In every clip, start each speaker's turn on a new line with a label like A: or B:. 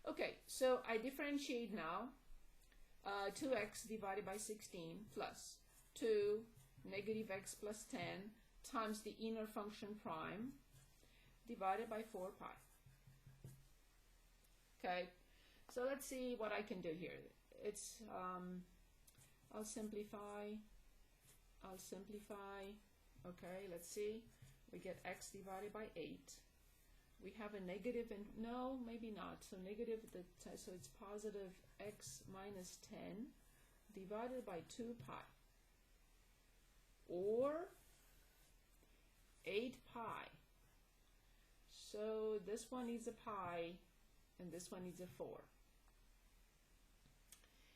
A: Okay, so I differentiate now. 2x divided by 16 plus 2 negative x plus 10 times the inner function prime divided by 4 pi. Okay, so let's see what I can do here. It's I'll simplify. Okay, let's see. We get x divided by 8. We have a negative, and no, maybe not. So negative, so it's positive x minus 10 divided by 2 pi, or 8 pi. So this one needs a pi, and this one needs a 4.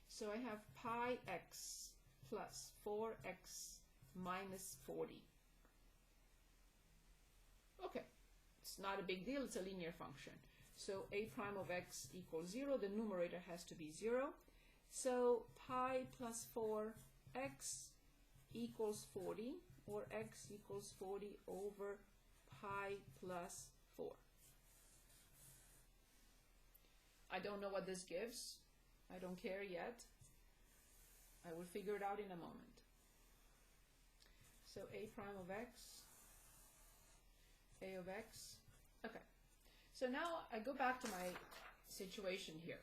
A: So I have pi x plus 4x minus 40. Okay. It's not a big deal, it's a linear function. So a prime of x equals 0, the numerator has to be 0. So pi plus 4x equals 40, or x equals 40 over pi plus 4. I don't know what this gives. I don't care yet. I will figure it out in a moment. So a prime of x, a of x. Okay, so now I go back to my situation here.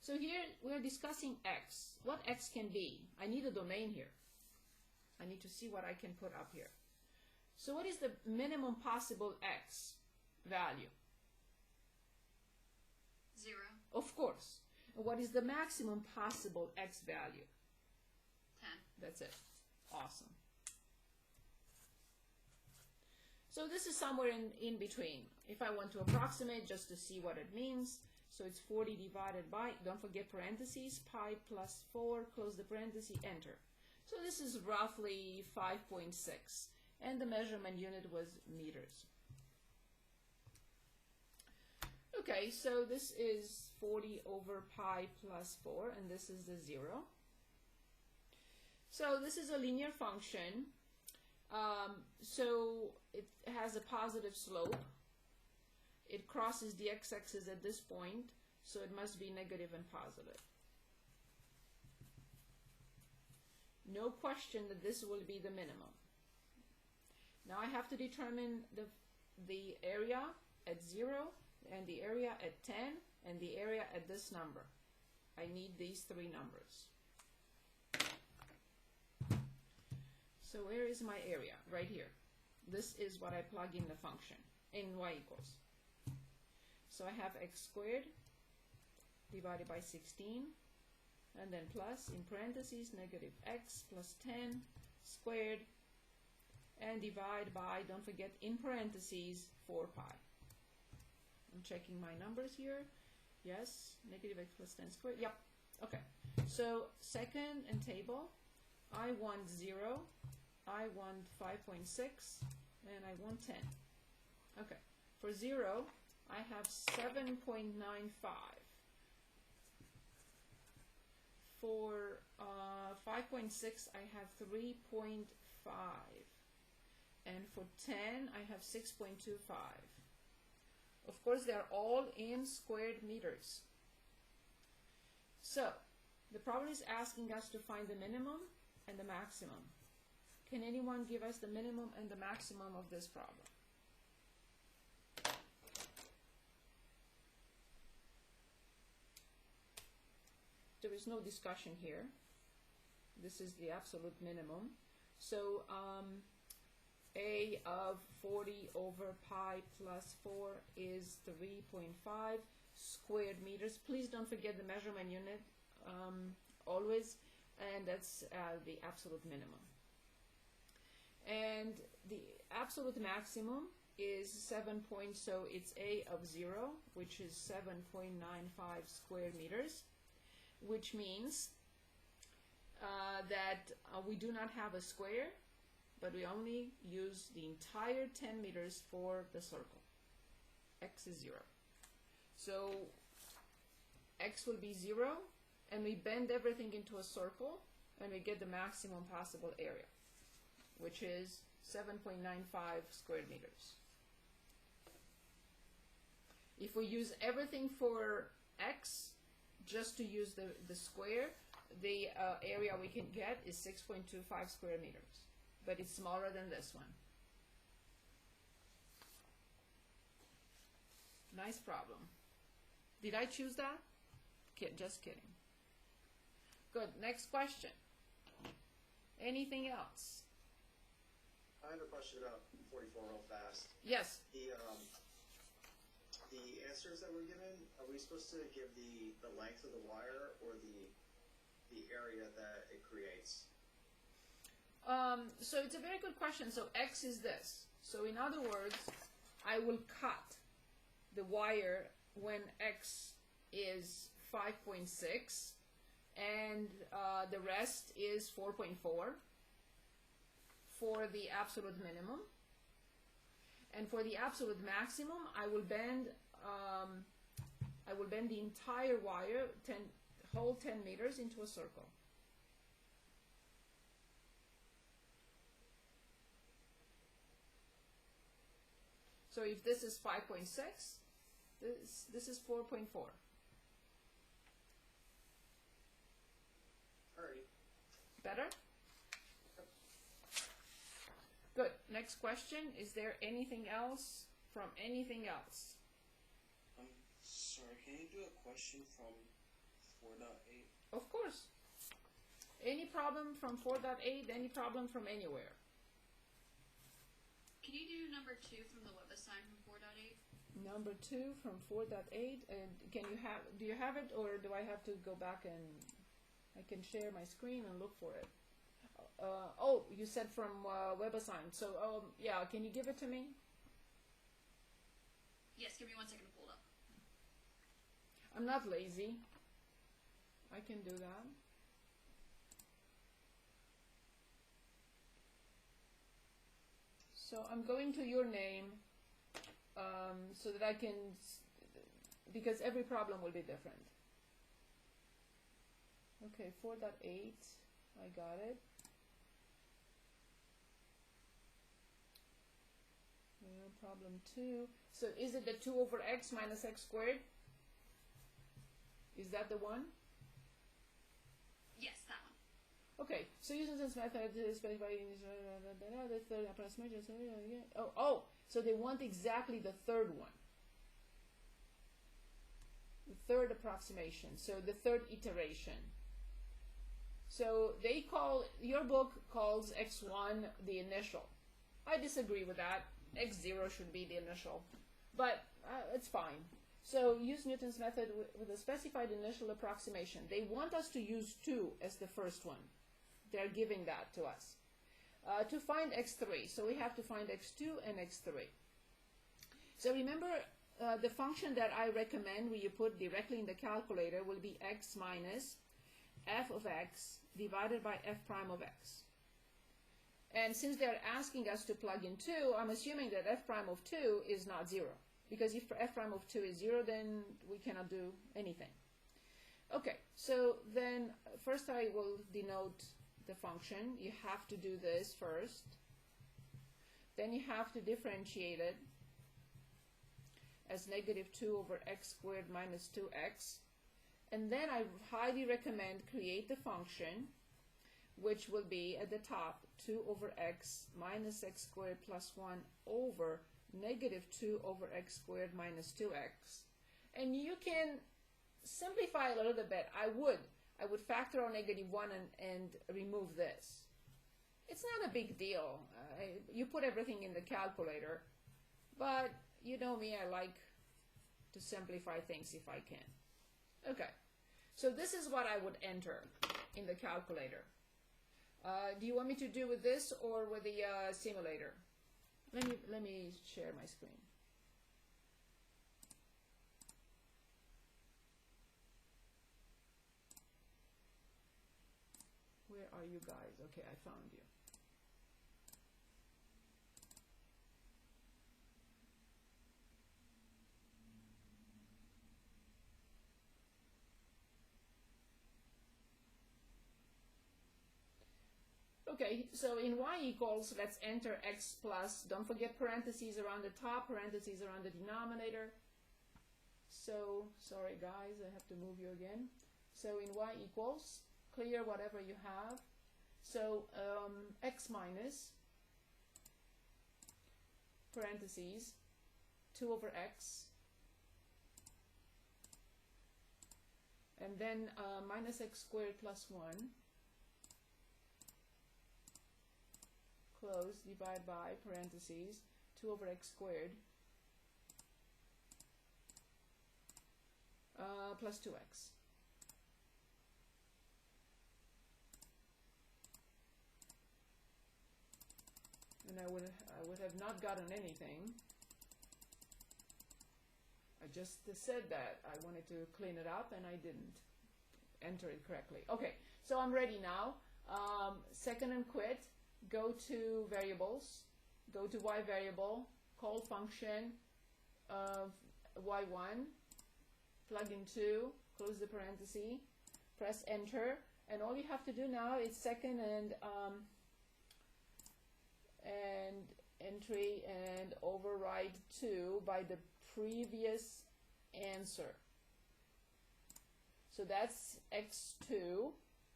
A: So here we're discussing x. What x can be? I need a domain here. I need to see what I can put up here. So what is the minimum possible x value?
B: 0.
A: Of course. What is the maximum possible x value?
B: 10.
A: That's it. Awesome. So this is somewhere in between. If I want to approximate just to see what it means, so it's 40 divided by, don't forget parentheses, pi plus 4, close the parenthesis, enter. So this is roughly 5.6, and the measurement unit was meters. Okay, so this is 40 over pi plus 4, and this is the 0. So this is a linear function. So it has a positive slope. It crosses the x-axis at this point, so it must be negative and positive. No question that this will be the minimum. Now I have to determine the area at 0, and the area at 10, and the area at this number. I need these 3 numbers. So where is my area? Right here. This is what I plug in the function in y equals. So I have x squared divided by 16, and then plus, in parentheses, negative x plus 10 squared, and divide by, don't forget, in parentheses, 4 pi. I'm checking my numbers here. Yes, negative x plus 10 squared. Yep. Okay. So second and table, I want 0, I want 5.6, and I want 10. Okay. For 0, I have 7.95. For 5.6, I have 3.5. And for 10, I have 6.25. Of course, they're all in squared meters. So, the problem is asking us to find the minimum and the maximum. Can anyone give us the minimum and the maximum of this problem? There is no discussion here. This is the absolute minimum. So, A of 40 over pi plus 4 is 3.5 squared meters. Please don't forget the measurement unit always, and that's the absolute minimum. And the absolute maximum is 7 points, so it's A of 0, which is 7.95 square meters, which means that we do not have a square, but we only use the entire 10 meters for the circle. X is 0. So X will be 0, and we bend everything into a circle, and we get the maximum possible area, which is 7.95 square meters. If we use everything for x, just to use the square, the area we can get is 6.25 square meters, but it's smaller than this one. Nice problem. Did I choose that? Just kidding. Good. Next question. Anything else?
B: I have a question about 44 real fast.
A: Yes.
B: The answers that we're given, are we supposed to give the length of the wire or the area that it creates?
A: So it's a very good question. So x is this. So in other words, I will cut the wire when x is 5.6 and the rest is 4.4 for the absolute minimum. And for the absolute maximum, I will bend the entire wire, whole 10 meters into a circle. So if this is 5.6, this is 4.4.
B: Alrighty.
A: Better? Good. Next question. Is there anything else from anything else?
C: Sorry, can you do a question from 4.8?
A: Of course. Any problem from 4.8? Any problem from anywhere?
D: Can you do number 2 from the WebAssign from 4.8?
A: Number 2 from 4.8. And can you have? Do you have it, or do I have to go back and I can share my screen and look for it? Oh, you said from WebAssign. So yeah, can you give it to me?
D: Yes, give me 1 second to pull it up.
A: I'm not lazy. I can do that. So I'm going to your name so that I can, because every problem will be different. Okay, 4.8, I got it. Yeah, problem 2. So is it the 2 over x minus x squared? Is that the one?
D: Yes, that one.
A: Okay, so using this method to specify the third approximation. Oh, so they want exactly the third one. The third approximation, so the third iteration. So they call, your book calls x1 the initial. I disagree with that. X0 should be the initial, but it's fine. So use Newton's method with a specified initial approximation. They want us to use 2 as the first one. They're giving that to us. To find x3, so we have to find x2 and x3. So remember, the function that I recommend when you put directly in the calculator will be x minus f of x divided by f prime of x. And since they're asking us to plug in 2, I'm assuming that f prime of 2 is not 0. Because if f prime of 2 is 0, then we cannot do anything. Okay, so then first I will denote the function. You have to do this first. Then you have to differentiate it as negative 2 over x squared minus 2x. And then I highly recommend create the function, which will be at the top 2 over x minus x squared plus 1 over negative 2 over x squared minus 2x. And you can simplify a little bit. I would factor out negative 1 and remove this. It's not a big deal. You put everything in the calculator, but you know me, I like to simplify things if I can. Okay, so this is what I would enter in the calculator. Do you want me to do with this or with the simulator? Let me share my screen. Where are you guys? Okay, I found you. Okay, so in y equals, let's enter x plus, don't forget parentheses around the top, parentheses around the denominator. So, sorry guys, I have to move you again. So in y equals, clear whatever you have. So x minus, parentheses, 2 over x, and then minus x squared plus 1, close, divide by, parentheses, 2 over x squared, plus 2x. And I would have not gotten anything. I just said that I wanted to clean it up and I didn't enter it correctly. Okay, so I'm ready now. Second and quit, go to variables, go to y variable, call function of y1, plug in 2, close the parenthesis, press enter, and all you have to do now is second and entry and override 2 by the previous answer. So that's x2,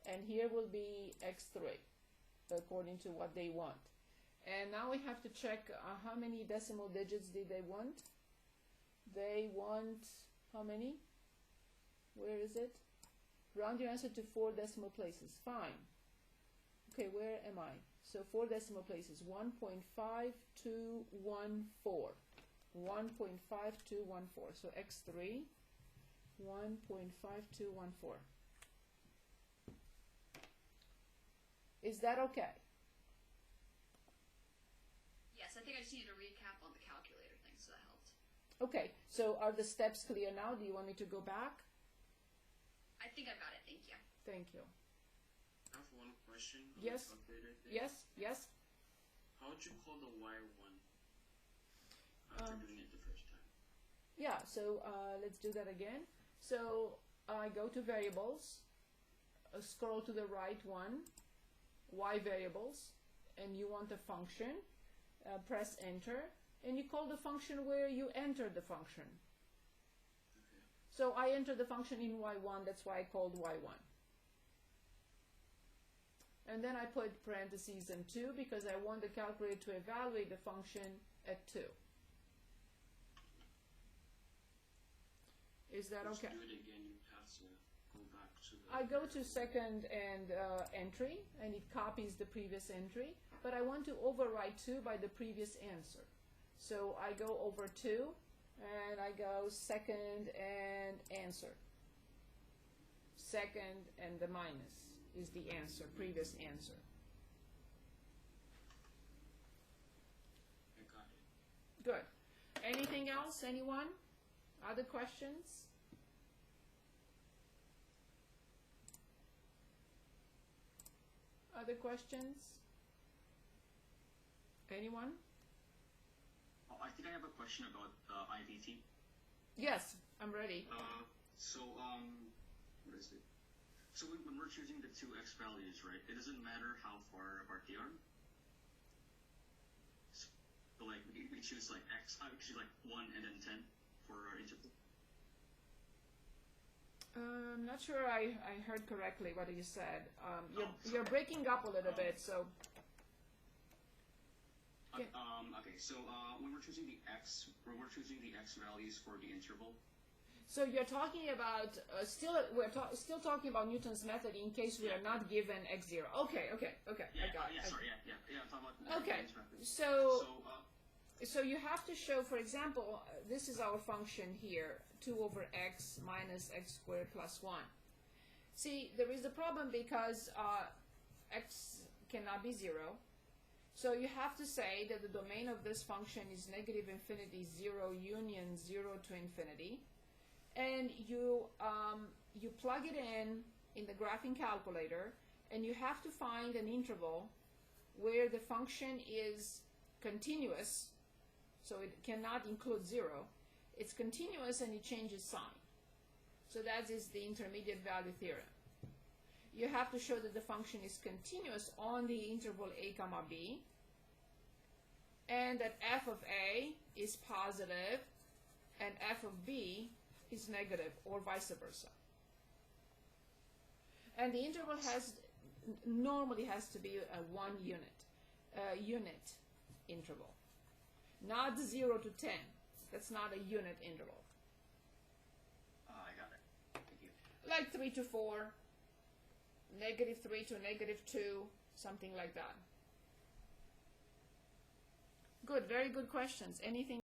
A: and here will be x3 according to what they want. And now we have to check how many decimal digits did they want. They want how many? Where is it? Round your answer to 4 decimal places. Fine. Okay, where am I? So 4 decimal places, 1.5214. 1.5214. So x3, 1.5214. Is that okay?
D: Yes, I think I just needed a recap on the calculator thing, so that helped.
A: Okay, so are the steps clear now? Do you want me to go back?
D: I think I've got it, thank you.
A: Thank you.
C: I have one question. On
A: Yes.
C: the calculator thing.
A: Yes, yes.
C: How would you call the y1 after doing it the first time?
A: Yeah, so let's do that again. So I go to variables, scroll to the right one, y variables, and you want a function, press enter, and you call the function where you enter the function.
C: Okay.
A: So I entered the function in y1, that's why I called y1. And then I put parentheses and 2 because I want the calculator to evaluate the function at 2. Is that
C: Once
A: okay?
C: you do it again, you have to go back to the...
A: I go to second and entry, and it copies the previous entry, but I want to override 2 by the previous answer. So I go over 2, and I go second and answer. Second and the minus is the answer, previous answer.
C: I got it.
A: Good. Anything else? Anyone? Other questions? Other questions? Anyone?
E: Oh, I think I have a question about IVT.
A: Yes, I'm ready.
E: What is it? So when we're choosing the two x values, right, it doesn't matter how far apart they are. So like we choose like x, I would choose like 1 and then 10 for our interval.
A: I'm not sure I heard correctly what you said. You're
E: Sorry.
A: breaking up a little bit, so Okay.
E: Okay, so when we're choosing the x values for the interval.
A: so you're talking about we're still talking about Newton's method in case we are not given x0. Okay,
E: Yeah,
A: I got it.
E: I'm talking about
A: Okay,
E: Newton's method.
A: so you have to show, for example, this is our function here, 2 over x minus x squared plus 1. See, there is a problem because x cannot be 0. So you have to say that the domain of this function is negative infinity 0 union 0 to infinity. And you plug it in the graphing calculator, and you have to find an interval where the function is continuous, so it cannot include 0. It's continuous and it changes sign. So that is the intermediate value theorem. You have to show that the function is continuous on the interval a comma b, and that f of a is positive and f of b is negative, or vice versa. And the interval normally has to be a 1 unit interval, not 0 to 10. That's not a unit interval.
E: I got it. Thank you.
A: Like 3 to 4, -3 to -2, something like that. Good, very good questions. Anything